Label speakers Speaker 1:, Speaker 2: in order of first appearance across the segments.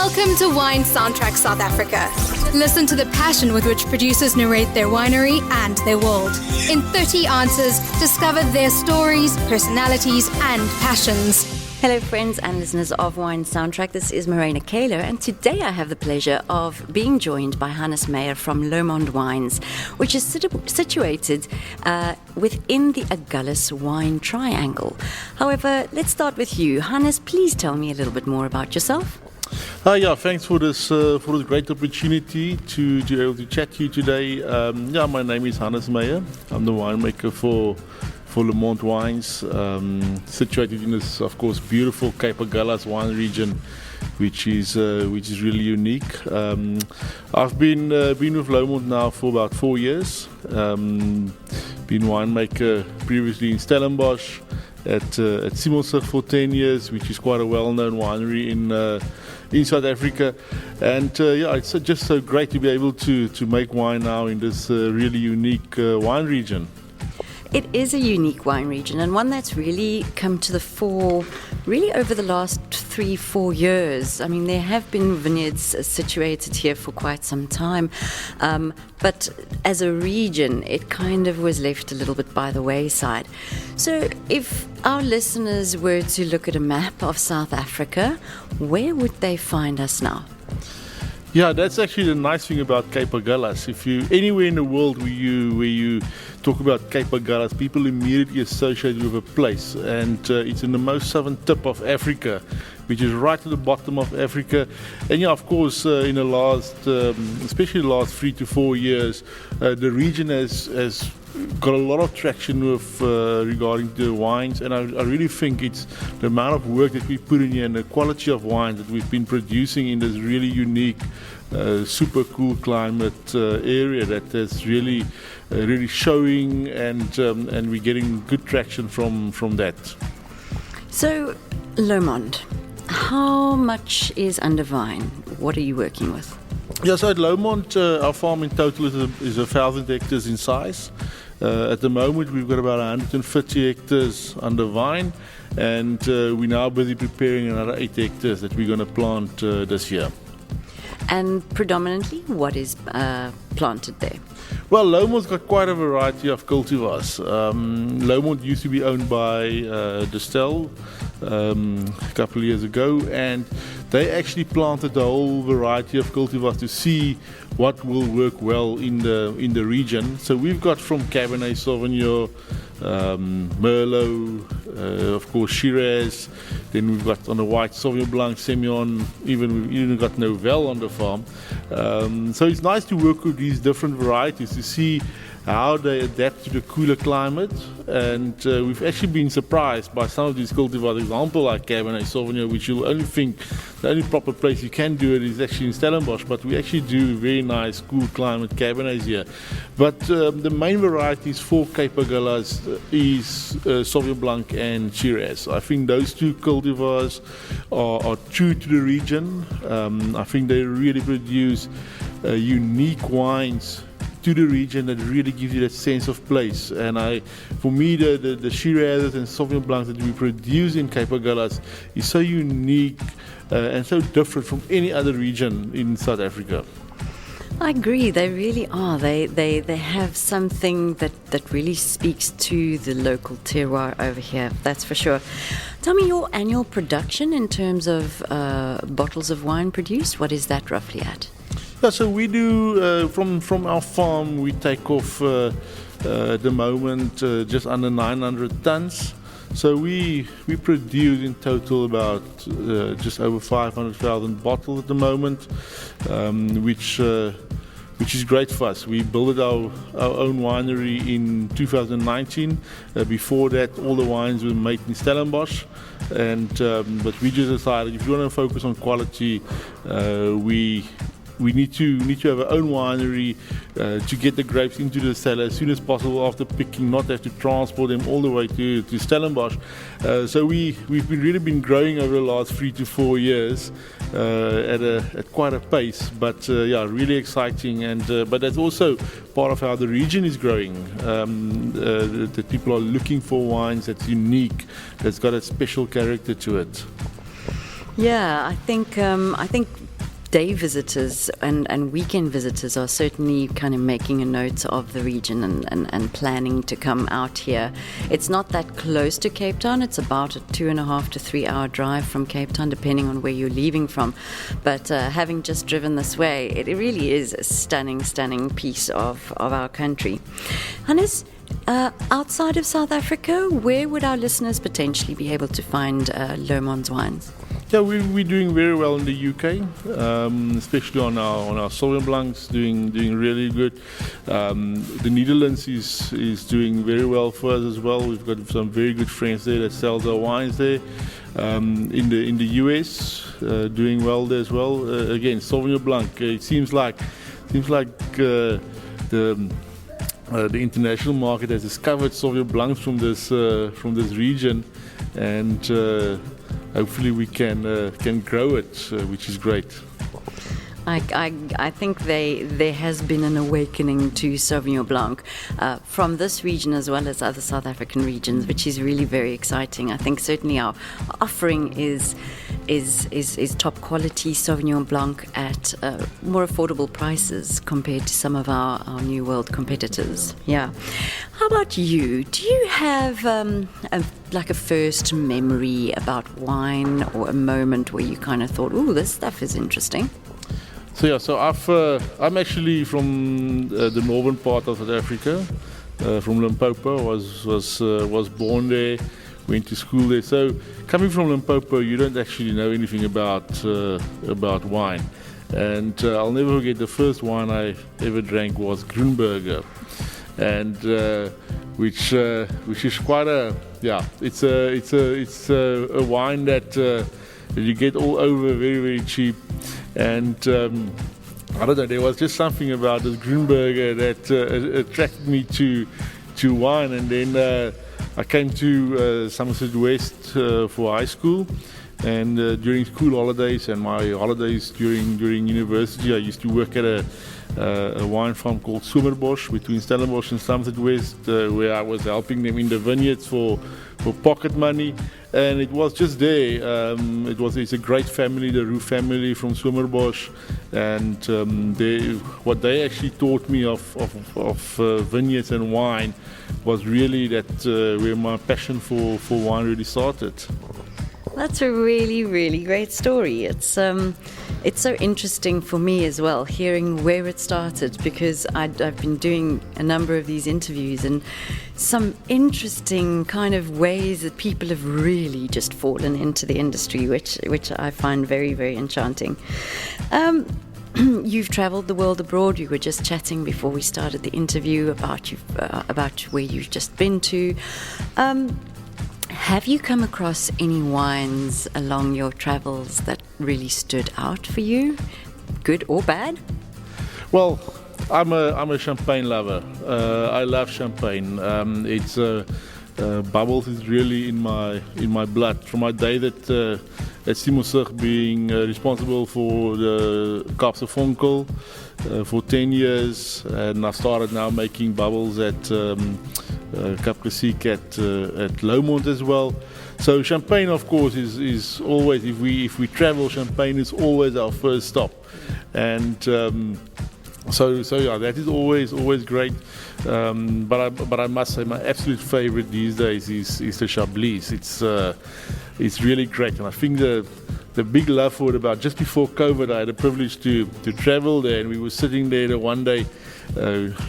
Speaker 1: Welcome to Wine Soundtrack South Africa. Listen to the passion with which producers narrate their winery and their world. In 30 answers, discover their stories, personalities, and passions.
Speaker 2: Hello friends and listeners of Wine Soundtrack, this is Marina Kaler, and today I have the pleasure of being joined by Meyer from Lomond Wines, which is situated within the Agulhas wine triangle. However, let's start with you. Hannes, please tell me a little bit more about yourself.
Speaker 3: Thanks for this great opportunity to be able to chat to you today. My name is Hannes Meyer. I'm the winemaker for Lomond Wines, situated in this, of course, beautiful Cape Agulhas wine region, which is really unique. I've been with Lomond now for about 4 years. Been winemaker previously in Stellenbosch, at Simonsig for 10 years, which is quite a well-known winery in South Africa. And it's just so great to be able to make wine now in this really unique wine region.
Speaker 2: It is a unique wine region, and one that's really come to the fore really over the last 3-4 years. I mean, there have been vineyards situated here for quite some time, but as a region, it kind of was left a little bit by the wayside. So if our listeners were to look at a map of South Africa, where would they find us now?
Speaker 3: Yeah, that's actually the nice thing about Cape Agulhas. If you anywhere in the world where you talk about Cape Agulhas, people immediately associate it with a place, and it's in the most southern tip of Africa, which is right at the bottom of Africa. And of course, in the last, especially the last 3 to 4 years, the region has got a lot of traction with regarding the wines, and I really think it's the amount of work that we put in here and the quality of wine that we've been producing in this really unique, super cool climate area that is really showing, and we're getting good traction from that.
Speaker 2: So, Lomond, how much is under vine? What are you working with?
Speaker 3: Yeah, so at Lomond, our farm in total is 1,000 hectares in size. At the moment, we've got about 150 hectares under vine, and we're now busy preparing another 8 hectares that we're going to plant this year.
Speaker 2: And predominantly, what is planted there?
Speaker 3: Well, Lomond's got quite a variety of cultivars. Lomond used to be owned by Distel a couple of years ago, and they actually planted a whole variety of cultivars to see what will work well in the region. So we've got from Cabernet Sauvignon, Merlot, of course Shiraz. Then we've got on the white Sauvignon Blanc, Semillon. We've even got Novell on the farm. So it's nice to work with these different varieties to see how they adapt to the cooler climate, and we've actually been surprised by some of these cultivars. Example like Cabernet Sauvignon, which you'll only think the only proper place you can do it is actually in Stellenbosch, but we actually do very nice cool climate Cabernets here. But the main varieties for Cape Agulhas is Sauvignon Blanc and Shiraz. I think those two cultivars are true to the region. I think they really produce unique wines to the region that really gives you that sense of place. And for me, the Shiraz and Sauvignon Blancs that we produce in Cape Agulhas is so unique and so different from any other region in South Africa.
Speaker 2: I agree, they really are. They have something that really speaks to the local terroir over here, that's for sure. Tell me your annual production in terms of bottles of wine produced. What is that roughly at?
Speaker 3: Yeah, so we do, from our farm, we take off at the moment just under 900 tons. So we produce in total about just over 500,000 bottles at the moment, which is great for us. We built our own winery in 2019. Before that, all the wines were made in Stellenbosch, but we just decided if you want to focus on quality, we need to have our own winery to get the grapes into the cellar as soon as possible after picking, not have to transport them all the way to Stellenbosch. So we've really been growing over the last 3 to 4 years at quite a pace, but really exciting. But that's also part of how the region is growing. That people are looking for wines that's unique, that's got a special character to it.
Speaker 2: Yeah, I think day visitors and weekend visitors are certainly kind of making a note of the region and planning to come out here. It's not that close to Cape Town. It's about a 2.5 to 3 hour drive from Cape Town, depending on where you're leaving from. But having just driven this way, it really is a stunning piece of our country. Hannes, outside of South Africa, where would our listeners potentially be able to find Lomond's wines?
Speaker 3: Yeah, we're doing very well in the UK, especially on our Sauvignon Blancs, doing really good. The Netherlands is doing very well for us as well. We've got some very good friends there that sell our wines there. In the US, doing well there as well. Again, Sauvignon Blanc. It seems like the international market has discovered Sauvignon Blancs from this region, and hopefully we can grow it, which is great.
Speaker 2: I think there has been an awakening to Sauvignon Blanc from this region as well as other South African regions, which is really very exciting. I think certainly our offering is top quality Sauvignon Blanc at more affordable prices compared to some of our New World competitors. Yeah. How about you? Do you have a first memory about wine, or a moment where you kind of thought, "Ooh, this stuff is interesting"?
Speaker 3: So I'm actually from the northern part of South Africa, from Limpopo. Was born there, went to school there. So coming from Limpopo, you don't actually know anything about wine. And I'll never forget, the first wine I ever drank was Grünberger, and which is quite it's a wine that you get all over very, very cheap. And I don't know, there was just something about this Grünberger that attracted me to wine. And then I came to Somerset West for high school, and during school holidays and my holidays during university, I used to work at a wine farm called Somerbosch between Stellenbosch and Somerset West, where I was helping them in the vineyards for pocket money. And it was just there. It's a great family, the Roux family from Somerbosch, and what they actually taught me of vineyards and wine was really where my passion for wine really started.
Speaker 2: That's a really, really great story. It's so interesting for me as well, hearing where it started, because I've been doing a number of these interviews, and some interesting kind of ways that people have really just fallen into the industry, which I find very, very enchanting. You've travelled the world abroad. You were just chatting before we started the interview about where you've just been to. Have you come across any wines along your travels that really stood out for you, good or bad?
Speaker 3: Well, I'm a champagne lover. I love champagne. It's bubbles is really in my blood. From my day that at Simonsig, being responsible for the Kaapse Vonkel for 10 years, and I started now making bubbles at Cape Agulhas at Lomond as well. So champagne, of course, is always, if we travel, champagne is always our first stop, and so yeah, that is always great. But I must say, my absolute favorite these days is the Chablis. It's really great, and I think the big love for it, about just before COVID, I had the privilege to travel there, and we were sitting there one day,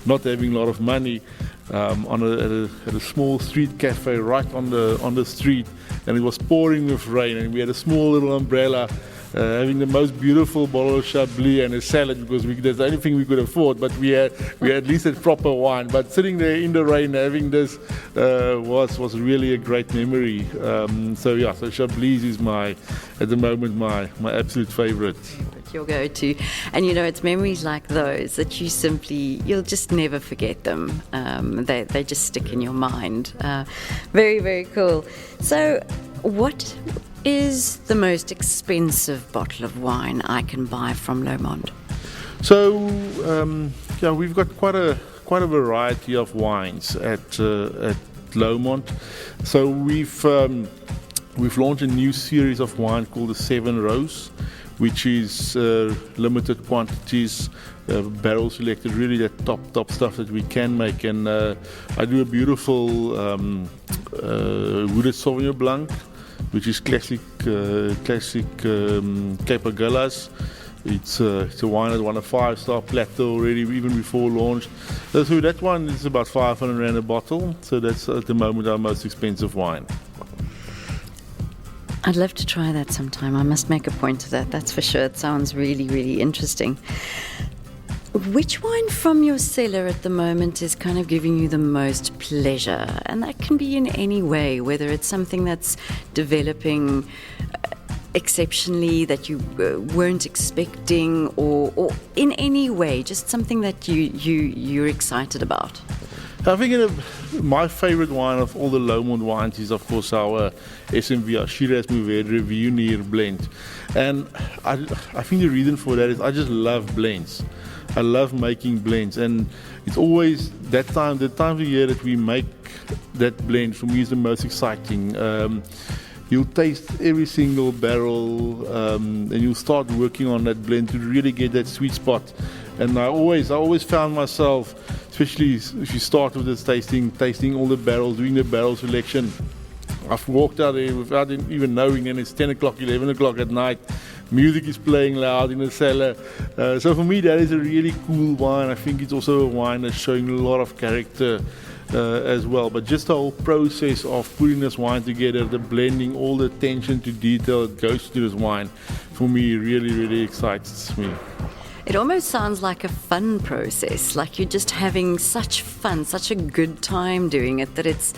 Speaker 3: not having a lot of money, at a small street cafe right on the street, and it was pouring with rain, and we had a small little umbrella, having the most beautiful bottle of Chablis and a salad, because that's the only thing we could afford, but we had at least a proper wine. But sitting there in the rain having this was really a great memory. So Chablis is at the moment my absolute favorite.
Speaker 2: Your go-to, and it's memories like those that you'll just never forget them. They just stick in your mind. Very, very cool. So, what is the most expensive bottle of wine I can buy from Lomond?
Speaker 3: So, we've got quite a variety of wines at Lomond. So we've launched a new series of wine called the 7 Rows, which is limited quantities, barrel selected, really the top stuff that we can make. And I do a beautiful wooded Sauvignon Blanc, which is classic Cape Agulhas. It's a wine that won a 5-star plateau already, even before launch. So that one is about 500 rand a bottle. So that's at the moment our most expensive wine.
Speaker 2: I'd love to try that sometime. I must make a point of that, that's for sure. It sounds really, really interesting. Which wine from your cellar at the moment is kind of giving you the most pleasure? And that can be in any way, whether it's something that's developing exceptionally that you weren't expecting, or in any way, just something that you're excited about.
Speaker 3: I think my favorite wine of all the Lomond wines is, of course, our SMV, our Shiraz Mourvedre Viognier blend. And I think the reason for that is I just love blends. I love making blends, and it's always that time, the time of the year that we make that blend, for me, is the most exciting. You'll taste every single barrel, and you'll start working on that blend to really get that sweet spot. And I always found myself, especially if you start with this tasting all the barrels, doing the barrel selection. I've walked out there without even knowing, and it's 10 o'clock, 11 o'clock at night. Music is playing loud in the cellar. So for me, that is a really cool wine. I think it's also a wine that's showing a lot of character as well. But just the whole process of putting this wine together, the blending, all the attention to detail that goes to this wine, for me, really, really excites me.
Speaker 2: It almost sounds like a fun process, like you're just having such fun, such a good time doing it, that it's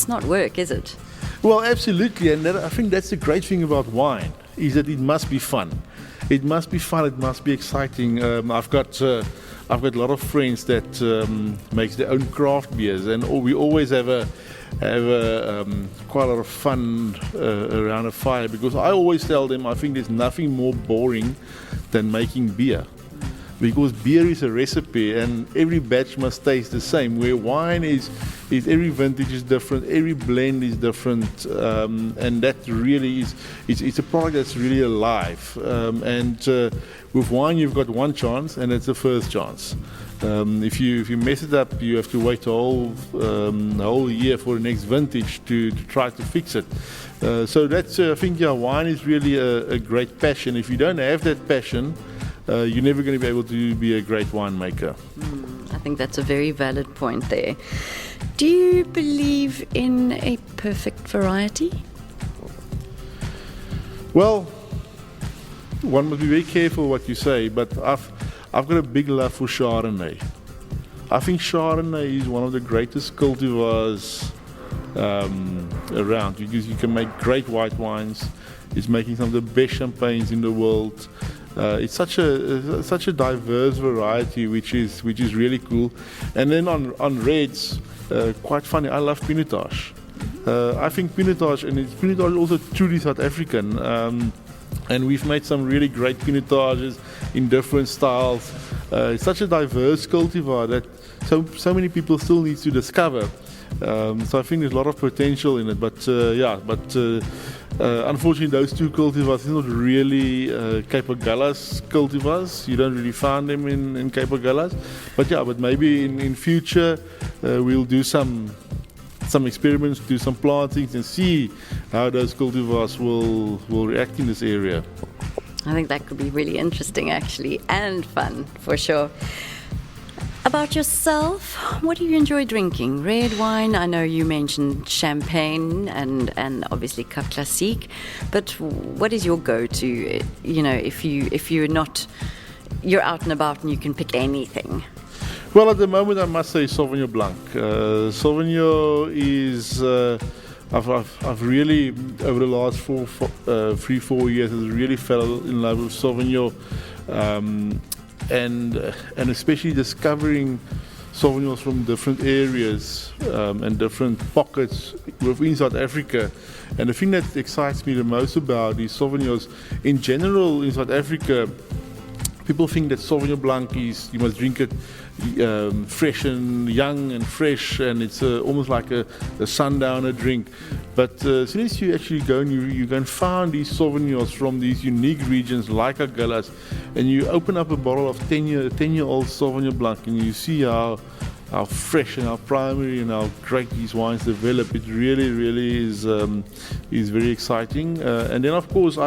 Speaker 2: not work, is it?
Speaker 3: Well, absolutely, and I think that's the great thing about wine, is that it must be fun. It must be fun, it must be exciting. I've got a lot of friends that makes their own craft beers, and we always have quite a lot of fun around a fire, because I always tell them I think there's nothing more boring than making beer. Because beer is a recipe and every batch must taste the same, where wine is every vintage is different, every blend is different, and that really is it's a product that's really alive. With wine you've got one chance, and it's the first chance. If you mess it up, you have to wait a whole year for the next vintage to try to fix it. So that's I think wine is really a great passion. If you don't have that passion, you're never going to be able to be a great winemaker.
Speaker 2: I think that's a very valid point there. Do you believe in a perfect variety?
Speaker 3: Well, one must be very careful what you say, but I've got a big love for Chardonnay. I think Chardonnay is one of the greatest cultivars around, because you can make great white wines. It's making some of the best champagnes in the world. It's such a diverse variety, which is really cool. And then on reds, quite funny, I love Pinotage. I think Pinotage is also truly South African. And we've made some really great Pinotages in different styles. It's such a diverse cultivar that so many people still need to discover. So I think there's a lot of potential in it. But unfortunately, those two cultivars are not really Cape Agulhas cultivars. You don't really find them in Cape Agulhas. But maybe in future we'll do some experiments, do some plantings, and see how those cultivars will react in this area.
Speaker 2: I think that could be really interesting, actually, and fun for sure. About yourself, what do you enjoy drinking? Red wine, I know you mentioned champagne and obviously Cap Classique, but what is your go-to, if you're out and about and you can pick anything?
Speaker 3: Well, at the moment I must say Sauvignon Blanc. Sauvignon is, I've really, over the last 3-4 years, has really fell in love with Sauvignon. And especially discovering Sauvignons from different areas and different pockets within South Africa. And the thing that excites me the most about these Sauvignons, in general in South Africa, people think that Sauvignon Blanc is, you must drink it fresh and young and fresh, and it's almost like a sundowner drink. But as soon as you actually go and you go and find these Sauvignons from these unique regions like Agulhas, and you open up a bottle of 10-year-old Sauvignon Blanc, and you see how fresh and how primary and how great these wines develop, it really is very exciting. And then, of course,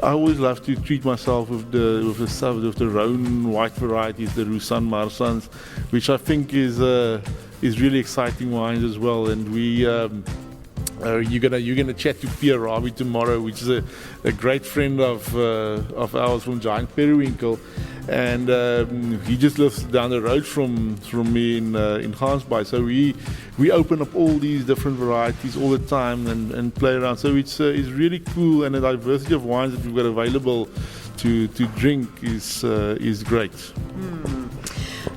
Speaker 3: I always love to treat myself with the Rhone white varieties, the Roussanne Marsans, which I think is really exciting wines as well. And you're gonna chat to Pierre Ravi tomorrow, which is a great friend of ours from Giant Periwinkle, and he just lives down the road from me in Gansbaai. So we open up all these different varieties all the time and play around. So it's really cool, and the diversity of wines that we've got available to drink is great.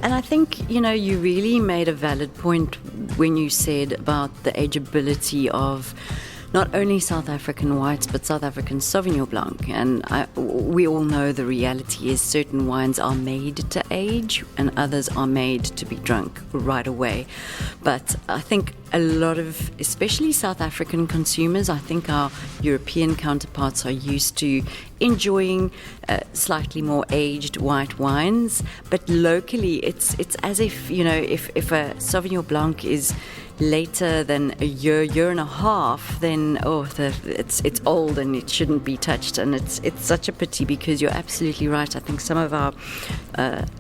Speaker 2: And I think, you really made a valid point when you said about the ageability of not only South African whites, but South African Sauvignon Blanc. And we all know the reality is certain wines are made to age and others are made to be drunk right away. But I think a lot of, especially South African consumers, I think our European counterparts are used to enjoying slightly more aged white wines. But locally, it's as if, if a Sauvignon Blanc is later than a year and a half, then it's old and it shouldn't be touched. And it's such a pity, because you're absolutely right. I think some of our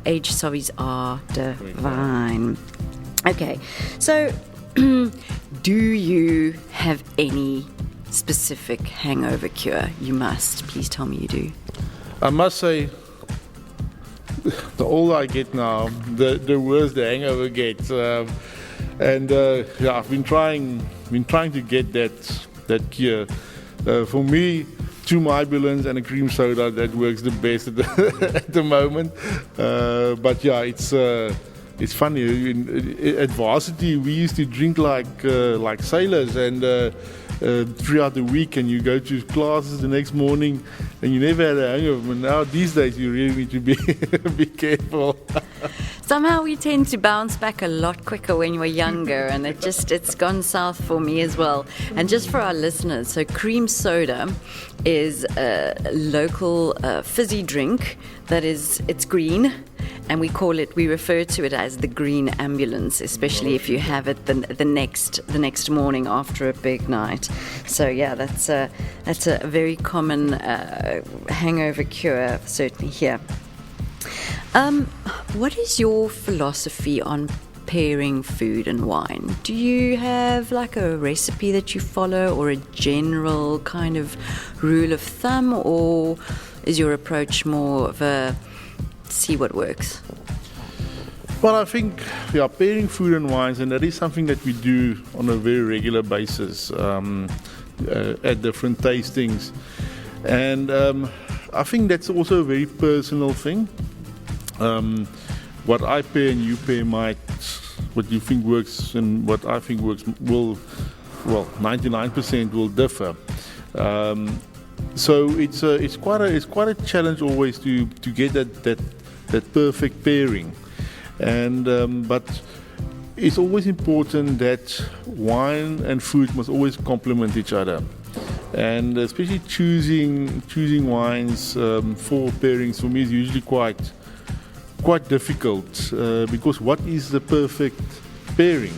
Speaker 2: aged Sauvies are divine. Okay, so do you have any specific hangover cure? You must. Please tell me you do.
Speaker 3: I must say, the older I get now, the worse the hangover gets. I've been trying to get that cure. For me, 2 Mybulins and a cream soda, that works the best at the moment. But yeah, it's funny. At varsity, we used to drink like sailors, and throughout the week, and you go to classes the next morning, and you never had a hangover. But now these days, you really need to be careful.
Speaker 2: Somehow we tend to bounce back a lot quicker when you're younger, and it's gone south for me as well. And just for our listeners, so cream soda is a local fizzy drink it's green, and we refer to it as the green ambulance, especially if you have it the next morning after a big night. So yeah, that's a very common hangover cure, certainly here. What is your philosophy on pairing food and wine? Do you have like a recipe that you follow, or a general kind of rule of thumb, or is your approach more of a see what works?
Speaker 3: Well, I think we are pairing food and wines, and that is something that we do on a very regular basis at different tastings. And I think that's also a very personal thing. What I pair and you pair what you think works and what I think works 99% will differ. So it's quite a challenge always to get that perfect pairing. And but it's always important that wine and food must always complement each other. And especially choosing wines for pairings, for me, is usually quite difficult, because what is the perfect pairing?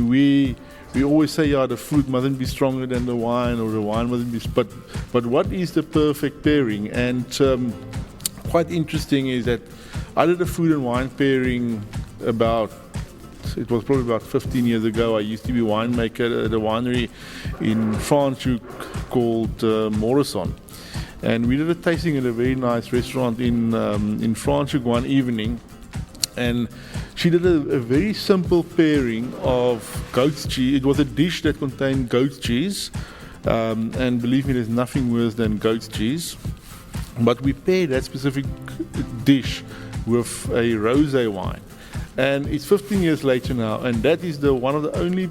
Speaker 3: We always say, the fruit mustn't be stronger than the wine, or the wine mustn't be. But what is the perfect pairing? And quite interesting is that I did a food and wine pairing it was probably about 15 years ago. I used to be a winemaker at a winery in Fonte called Morrison. And we did a tasting at a very nice restaurant in Franschhoek one evening. And she did a very simple pairing of goat's cheese. It was a dish that contained goat's cheese. And believe me, there's nothing worse than goat's cheese. But we paired that specific dish with a rosé wine. And it's 15 years later now, and that is one of the only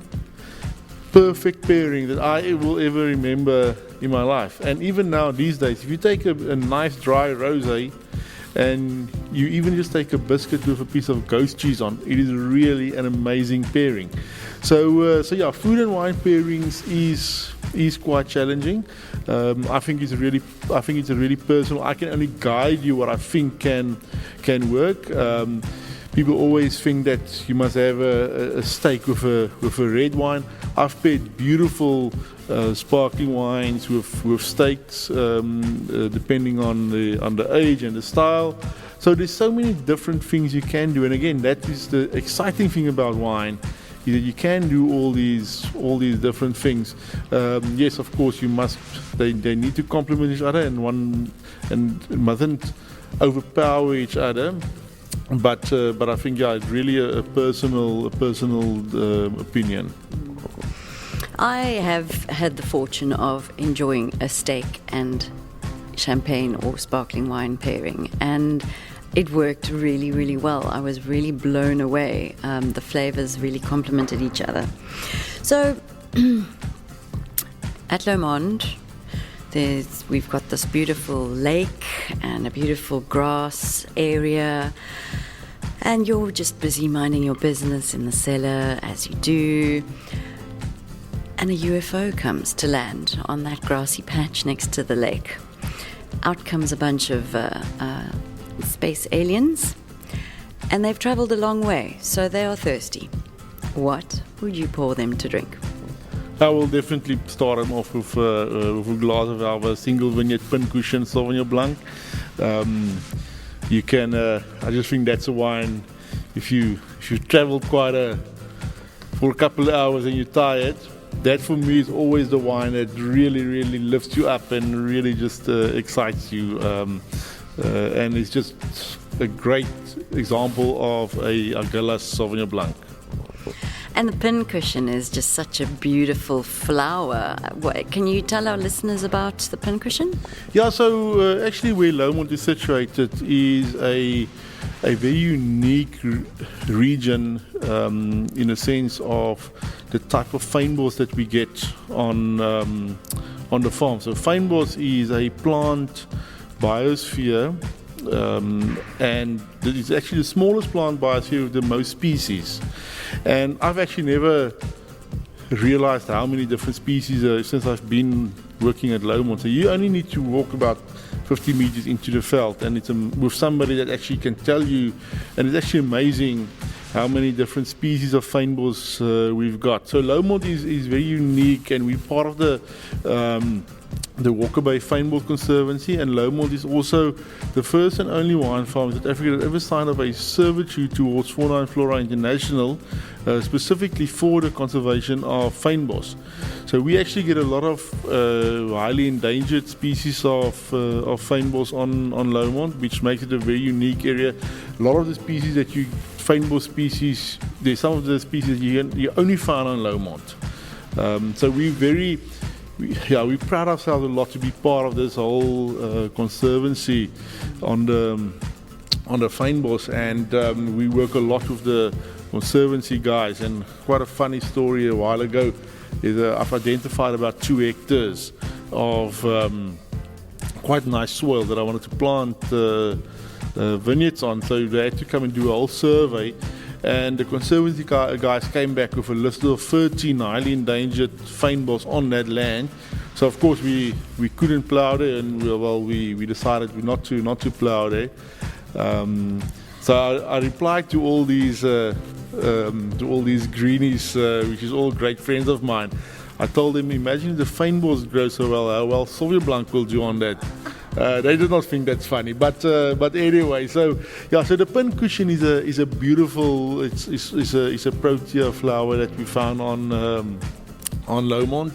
Speaker 3: perfect pairing that I will ever remember in my life. And even now, these days, if you take a nice dry rosé and you even just take a biscuit with a piece of ghost cheese on, it is really an amazing pairing. So yeah, food and wine pairings is quite challenging. I think it's really personal. I can only guide you what I think can work. People always think that you must have a steak with a red wine. I've paired beautiful sparkling wines with steaks, depending on the age and the style. So there's so many different things you can do. And again, that is the exciting thing about wine, is that you can do all these different things. Yes, of course, they need to complement each other, and mustn't overpower each other. But I think, yeah, it's really a personal opinion.
Speaker 2: I have had the fortune of enjoying a steak and champagne or sparkling wine pairing, and it worked really, really well. I was really blown away. The flavors really complemented each other. So at Lomond, we've got this beautiful lake and a beautiful grass area, and you're just busy minding your business in the cellar, as you do, and a UFO comes to land on that grassy patch next to the lake. Out comes a bunch of space aliens, and they've traveled a long way, so they are thirsty. What would you pour them to drink?
Speaker 3: I will definitely start them off with a glass of our single vineyard pincushion Sauvignon Blanc. You can, I just think that's a wine. If you traveled for a couple of hours and you're tired, that for me is always the wine that really, really lifts you up and really just excites you. And it's just a great example of a Agulhas Sauvignon Blanc.
Speaker 2: And the pincushion is just such a beautiful flower. Can you tell our listeners about the pincushion?
Speaker 3: Yeah, so actually where Lomond is situated is a very unique region in a sense of the type of fynbos that we get on the farm. So fynbos is a plant biosphere, and it's actually the smallest plant biosphere with the most species. And I've actually never realized how many different species since I've been working at Lomond. So you only need to walk about 50 meters into the veld, and it's with somebody that actually can tell you, and it's actually amazing how many different species of fynbos we've got. So Lomond is very unique, and we're part of the Walker Bay Fynbos Conservancy, and Lomond is also the first and only wine farm in South Africa that ever signed up a servitude towards Fauna and Flora International, specifically for the conservation of fynbos. So we actually get a lot of highly endangered species of fynbos on Lomond, which makes it a very unique area. A lot of the species fynbos species, there's some of the species you only find on Lomond. So we pride ourselves a lot to be part of this whole conservancy on the fynbos, and we work a lot with the conservancy guys. And quite a funny story a while ago is I've identified about 2 hectares of quite nice soil that I wanted to plant vineyards on. So they had to come and do a whole survey. And the conservancy guys came back with a list of 13 highly endangered fynbos on that land. So of course we couldn't plough there, and we decided not to plough there. So I replied to all these greenies, which is all great friends of mine. I told them, imagine if the fynbos grow so well, how well Sauvignon Blanc will do on that. They did not think that's funny, but anyway. So yeah, so the pincushion is a beautiful. It's a protea flower that we found on Lomond.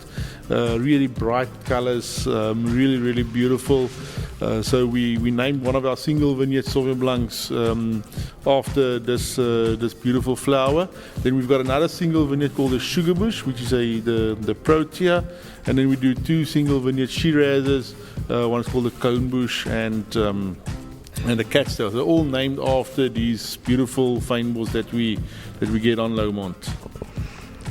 Speaker 3: Really bright colors, really beautiful. So we named one of our single vineyard Sauvignon Blancs after this beautiful flower. Then we've got another single vineyard called the Sugar Bush, which is the protea, and then we do 2 single vineyard Shirazes. One is called the Cone Bush and the Catstail. They're all named after these beautiful fynbos that we get on Lomond.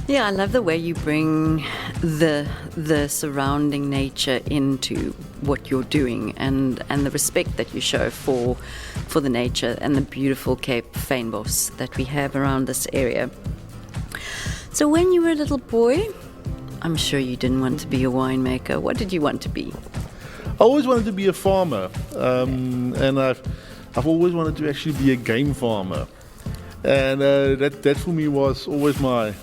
Speaker 2: Yeah, I love the way you bring the surrounding nature into what you're doing, and the respect that you show for the nature and the beautiful Cape fynbos that we have around this area. So when you were a little boy, I'm sure you didn't want to be a winemaker. What did you want to be?
Speaker 3: I always wanted to be a farmer, and I've always wanted to actually be a game farmer, and that for me was always my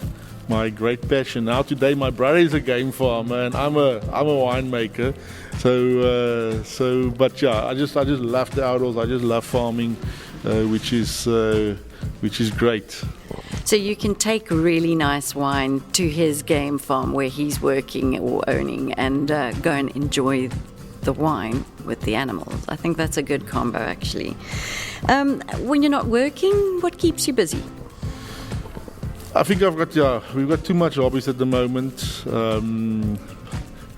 Speaker 3: great passion. Now today my brother is a game farmer and I'm a winemaker. But yeah, I just love the outdoors. I just love farming, which is great.
Speaker 2: So you can take really nice wine to his game farm where he's working or owning, and go and enjoy the wine with the animals. I think that's a good combo, actually. When you're not working, what keeps you busy?
Speaker 3: I think we've got too much hobbies at the moment.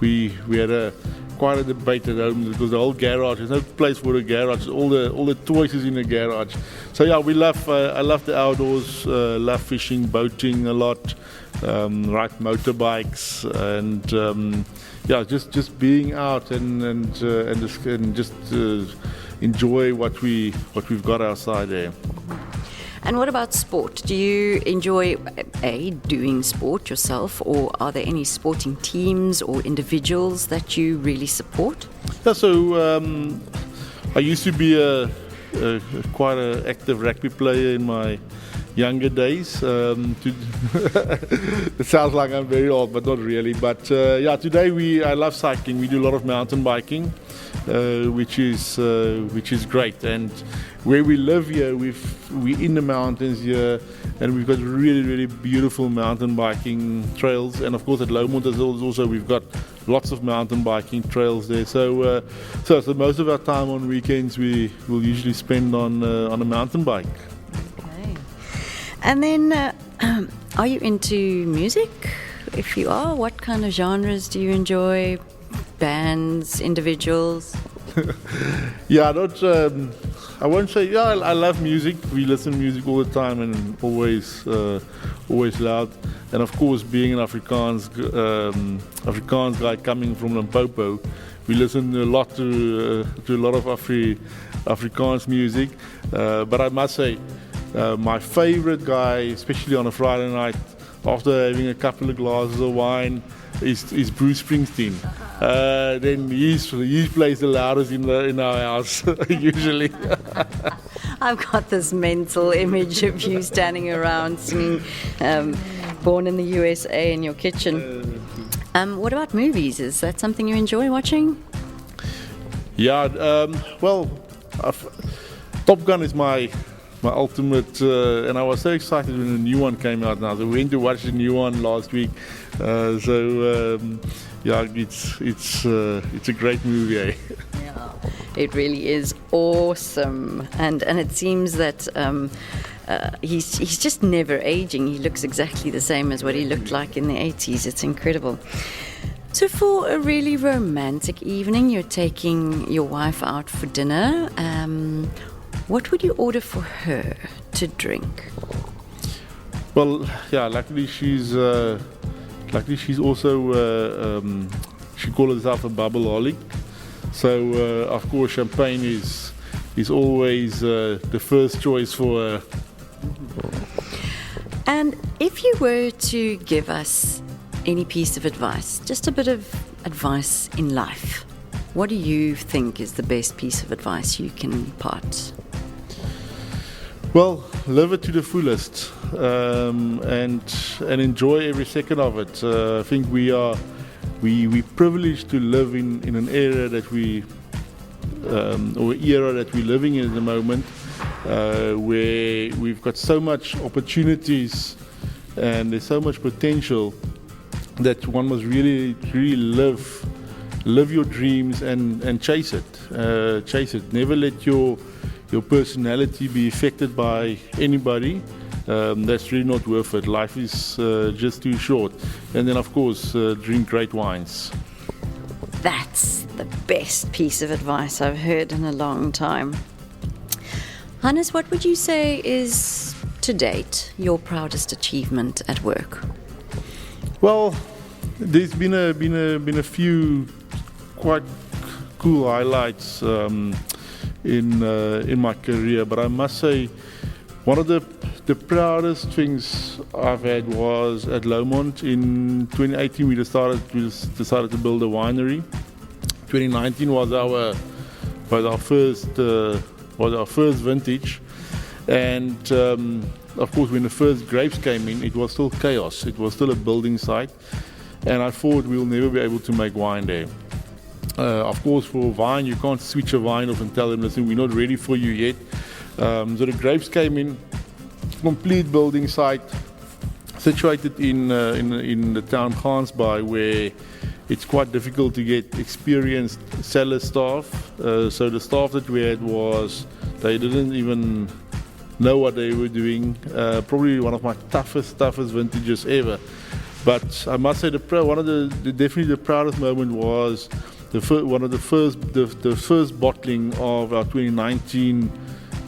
Speaker 3: We had quite a debate at home because the whole garage, there's no place for a garage. All the toys is in the garage. So yeah, I love the outdoors. Love fishing, boating a lot. Ride motorbikes, and just being out and just enjoy what we've got outside there.
Speaker 2: And what about sport? Do you enjoy doing sport yourself, or are there any sporting teams or individuals that you really support?
Speaker 3: Yeah, so I used to be quite an active rugby player in my younger days. It sounds like I'm very old, but not really. But today I love cycling. We do a lot of mountain biking, which is great. And where we live here, we're in the mountains here, and we've got really, really beautiful mountain biking trails. And of course at Lomond as also we've got lots of mountain biking trails there. So most of our time on weekends we will usually spend on a mountain bike.
Speaker 2: Okay. And then are you into music? If you are, what kind of genres do you enjoy? Bands, individuals?
Speaker 3: Yeah, I won't say. Yeah, I love music. We listen to music all the time, and always loud. And of course, being an Afrikaans guy coming from Limpopo, we listen a lot to a lot of Afrikaans music. But I must say, my favorite guy, especially on a Friday night, after having a couple of glasses of wine, is Bruce Springsteen. Then he plays the loudest in our house usually.
Speaker 2: I've got this mental image of you standing around singing Born in the USA in your kitchen. What about movies? Is that something you enjoy watching?
Speaker 3: Yeah, Top Gun is my ultimate, and I was so excited when the new one came out now. So we went to watch the new one last week. It's a great movie. Eh?
Speaker 2: Yeah, it really is awesome, and it seems that he's just never aging. He looks exactly the same as what he looked like in the 80s. It's incredible. So for a really romantic evening, you're taking your wife out for dinner. What would you order for her to drink?
Speaker 3: Well, yeah, luckily she's also she calls herself a bubbleaholic. So of course champagne is always the first choice for her.
Speaker 2: And if you were to give us any piece of advice, just a bit of advice in life, what do you think is the best piece of advice you can impart?
Speaker 3: Well, live it to the fullest, and enjoy every second of it. I think we're privileged to live in an area that or era that we're living in at the moment, where we've got so much opportunities and there's so much potential that one must really live your dreams and chase it. Chase it. Never let your personality be affected by anybody. That's really not worth it. Life is just too short. And then, of course, drink great wines.
Speaker 2: That's the best piece of advice I've heard in a long time. Hannes, what would you say is, to date, your proudest achievement at work?
Speaker 3: Well, there's been a few quite cool highlights in my career, but I must say one of the proudest things I've had was at Lomond in 2018. We decided to build a winery. 2019 was our first vintage, and of course, when the first grapes came in, it was still chaos. It was still a building site, and I thought we'll never be able to make wine there. Of course, for vine, you can't switch a vine off and tell them, listen, we're not ready for you yet. So the grapes came in, complete building site, situated in the town Gansbaai, where it's quite difficult to get experienced cellar staff. So the staff that we had they didn't even know what they were doing. Probably one of my toughest vintages ever. But I must say, definitely the proudest moment was the first bottling of our 2019.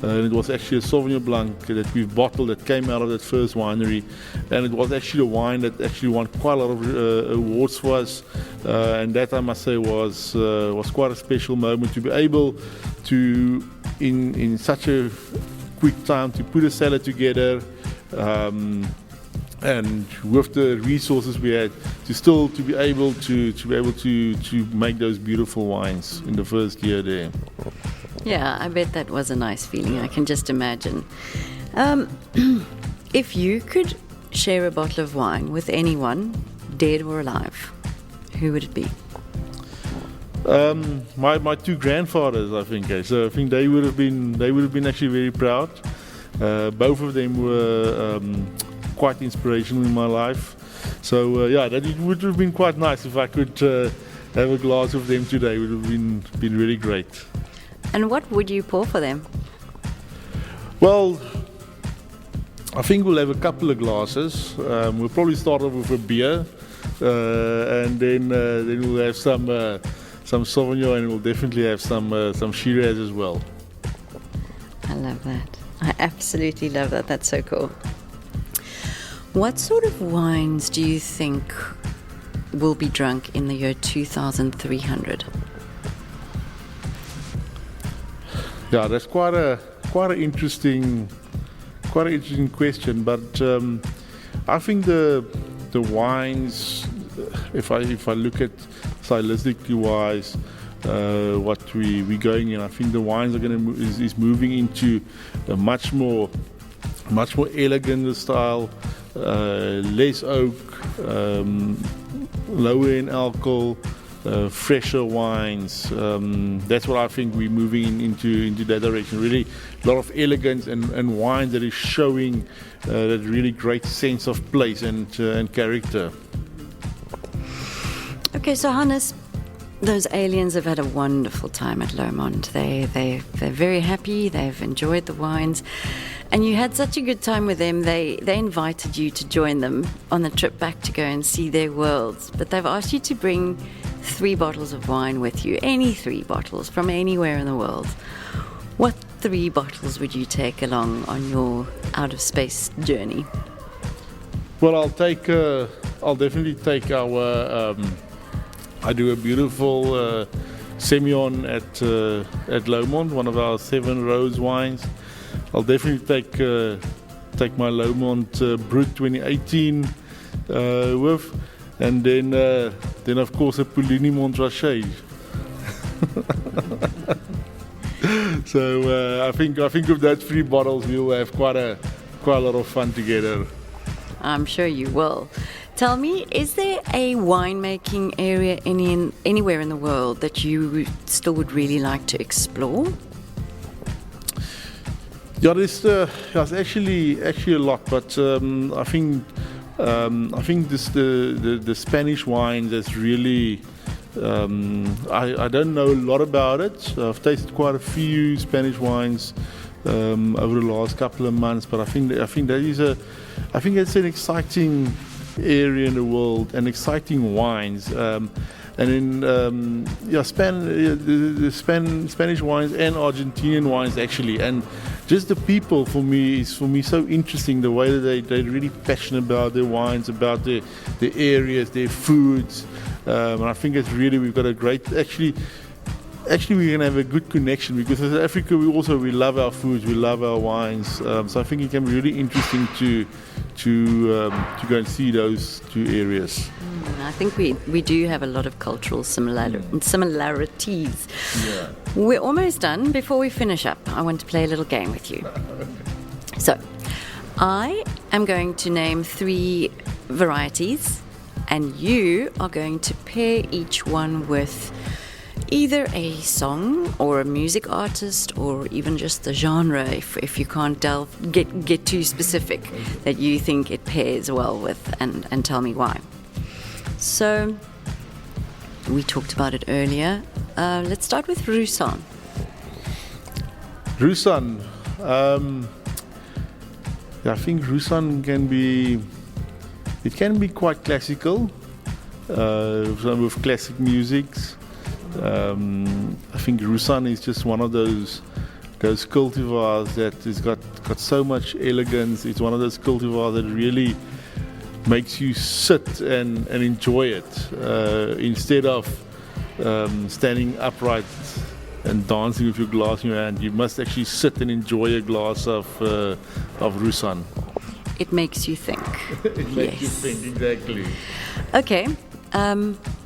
Speaker 3: And it was actually a Sauvignon Blanc that we've bottled that came out of that first winery, and it was actually a wine that actually won quite a lot of awards for us, and that, I must say, was quite a special moment to be able to, in such a quick time, to put a cellar together, and with the resources we had, to be able to make those beautiful wines in the first year there.
Speaker 2: Yeah, I bet that was a nice feeling. I can just imagine. If you could share a bottle of wine with anyone, dead or alive, who would it be?
Speaker 3: My two grandfathers, I think. So I think they would have been actually very proud. Both of them were quite inspirational in my life. So yeah, that it would have been quite nice if I could have a glass of them today. It would have been really great.
Speaker 2: And what would you pour for them?
Speaker 3: Well, I think we'll have a couple of glasses. We'll probably start off with a beer, and then we'll have some Sauvignon, and we'll definitely have some Shiraz as well.
Speaker 2: I love that. I absolutely love that. That's so cool. What sort of wines do you think will be drunk in the year 2300?
Speaker 3: Yeah, that's quite an interesting question. But I think the wines, if I look at stylistically wise, what we're going in, I think the wines are is moving into a much more elegant style, less oak, lower in alcohol. Fresher wines. That's what I think we're moving into that direction. Really, a lot of elegance and wine that is showing that really great sense of place and character.
Speaker 2: Okay, so Hannes, those aliens have had a wonderful time at Lomond. They're very happy. They've enjoyed the wines, and you had such a good time with them. They invited you to join them on the trip back to go and see their worlds. But they've asked you to bring 3 bottles of wine with you, any 3 bottles from anywhere in the world. What 3 bottles would you take along on your out of space journey?
Speaker 3: Well, I'll definitely take our. I do a beautiful Semillon at Lomond, one of our 7 rose wines. I'll definitely take my Lomond Brut 2018 with. And then of course a Puligny Montrachet. So I think with those 3 bottles we'll have quite a lot of fun together.
Speaker 2: I'm sure you will. Tell me, is there a winemaking area anywhere in the world that you still would really like to explore?
Speaker 3: Yeah, there's actually a lot, but I think this the Spanish wine that's really I don't know a lot about it. I've tasted quite a few Spanish wines over the last couple of months, but I think that's an exciting area in the world and exciting wines. And then the Spanish wines and Argentinian wines actually, and just the people for me so interesting, the way that they're really passionate about their wines, about their areas, their foods, and I think it's really, we've got a great, actually we're going to have a good connection, because in South Africa we love our foods, we love our wines, so I think it can be really interesting to go and see those two areas.
Speaker 2: I think we do have a lot of cultural similarities.
Speaker 3: Yeah.
Speaker 2: We're almost done. Before we finish up, I want to play a little game with you. So, I am going to name 3 varieties, and you are going to pair each one with either a song or a music artist, or even just the genre, if you can't get too specific, that you think it pairs well with, and tell me why. So, we talked about it earlier. Let's start with Roussanne.
Speaker 3: Roussanne, I think Roussanne can be quite classical, with classic musics. I think Roussanne is just one of those cultivars that has got so much elegance. It's one of those cultivars that really makes you sit and enjoy it, instead of standing upright and dancing with your glass in your hand. You must actually sit and enjoy a glass of Roussanne.
Speaker 2: It makes you think.
Speaker 3: It makes you think, exactly.
Speaker 2: Okay,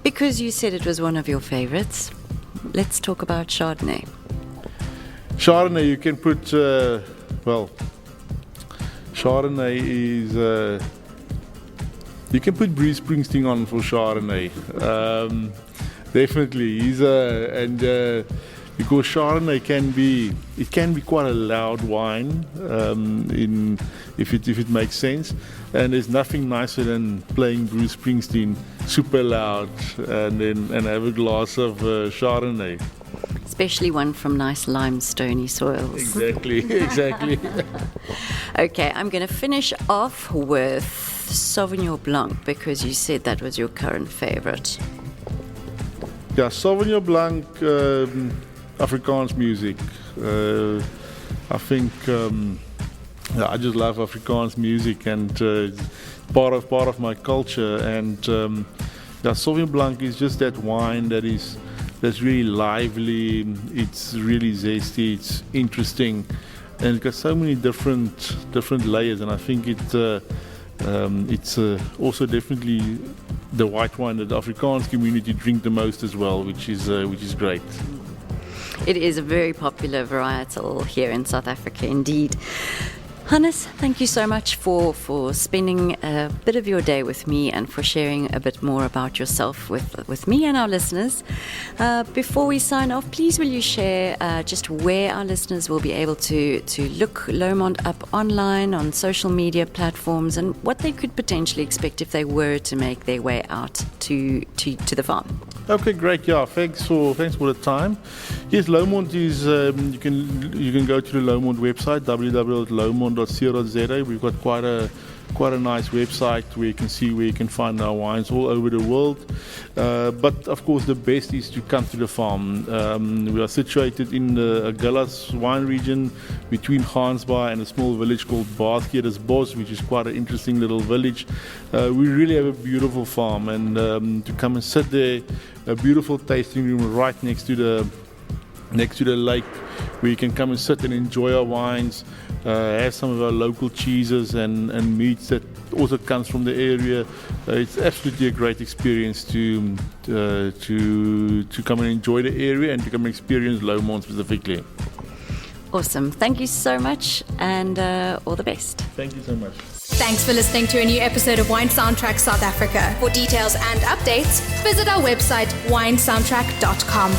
Speaker 2: because you said it was one of your favorites, let's talk about Chardonnay.
Speaker 3: Chardonnay, you can put, Chardonnay is, you can put Bruce Springsteen on for Chardonnay. Definitely, because Chardonnay can be quite a loud wine, if it makes sense, and there's nothing nicer than playing Bruce Springsteen super loud and have a glass of Chardonnay.
Speaker 2: Especially one from nice limestoney soils.
Speaker 3: Exactly.
Speaker 2: Okay, I'm going to finish off with Sauvignon Blanc, because you said that was your current favorite.
Speaker 3: Yeah, Sauvignon Blanc, Afrikaans music. I think I just love Afrikaans music, and part of my culture. And Sauvignon Blanc is just that wine that's really lively. It's really zesty. It's interesting, and it's got so many different layers. And I think it's also definitely the white wine that the Afrikaans community drink the most as well, which is great.
Speaker 2: It is a very popular varietal here in South Africa, indeed. Hannes, thank you so much for spending a bit of your day with me and for sharing a bit more about yourself with me and our listeners. Before we sign off, please will you share just where our listeners will be able to look Lomond up online on social media platforms, and what they could potentially expect if they were to make their way out to the farm.
Speaker 3: Okay, great. Yeah, thanks for the time. Yes, Lomond is you can go to the Lomond website, www.lomond.co.za. We've got quite a nice website where you can see where you can find our wines all over the world. But of course, the best is to come to the farm. We are situated in the Agulhas wine region, between Gansbaai and a small village called Bos, which is quite an interesting little village. We really have a beautiful farm, and to come and sit there, a beautiful tasting room right next to the lake, where you can come and sit and enjoy our wines, have some of our local cheeses and meats that also comes from the area. It's absolutely a great experience to come and enjoy the area and to come and experience Lomond specifically.
Speaker 2: Awesome. Thank you so much, and all the best.
Speaker 3: Thank you so much.
Speaker 1: Thanks for listening to a new episode of Wine Soundtrack South Africa. For details and updates, visit our website winesoundtrack.com.